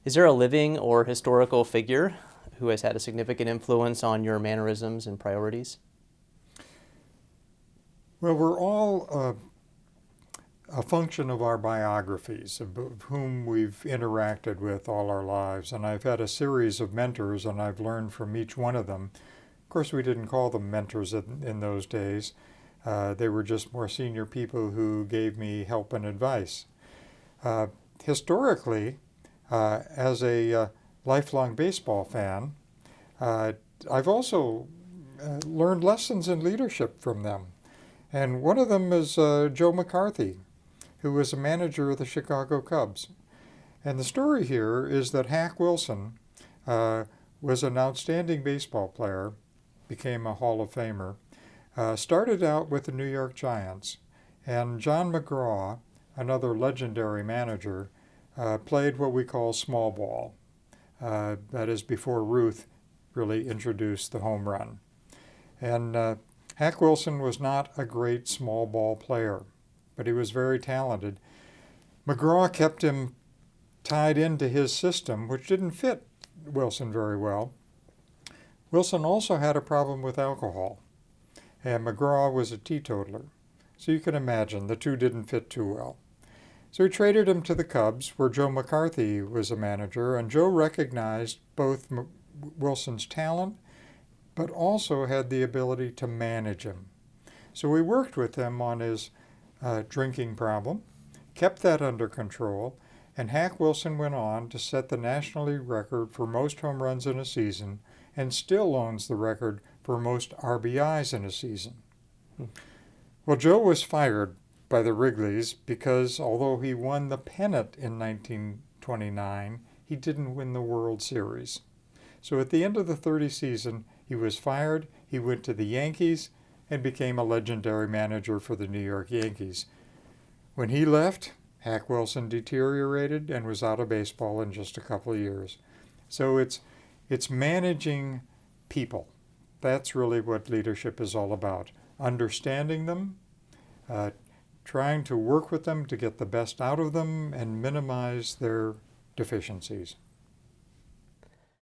Is there a living or historical figure who has had a significant influence on your mannerisms and priorities? Well, we're all a function of our biographies, of whom we've interacted with all our lives. And I've had a series of mentors, and I've learned from each one of them. Of course, we didn't call them mentors in those days. They were just more senior people who gave me help and advice. Historically, as a lifelong baseball fan, I've also learned lessons in leadership from them. And one of them is Joe McCarthy, who was a manager of the Chicago Cubs. And the story here is that Hack Wilson was an outstanding baseball player, became a Hall of Famer, started out with the New York Giants. And John McGraw, another legendary manager, played what we call small ball. That is before Ruth really introduced the home run. And Hack Wilson was not a great small ball player, but he was very talented. McGraw kept him tied into his system, which didn't fit Wilson very well. Wilson also had a problem with alcohol, and McGraw was a teetotaler. So you can imagine the two didn't fit too well. So he traded him to the Cubs, where Joe McCarthy was a manager, and Joe recognized both Wilson's talent, but also had the ability to manage him. So we worked with him on his drinking problem, kept that under control, and Hack Wilson went on to set the National League record for most home runs in a season and still owns the record for most RBIs in a season. Well, Joe was fired by the Wrigleys because although he won the pennant in 1929, he didn't win the World Series. So at the end of the 30 season, he was fired, he went to the Yankees, and became a legendary manager for the New York Yankees. When he left, Hack Wilson deteriorated and was out of baseball in just a couple of years. So it's managing people. That's really what leadership is all about. Understanding them, trying to work with them to get the best out of them and minimize their deficiencies.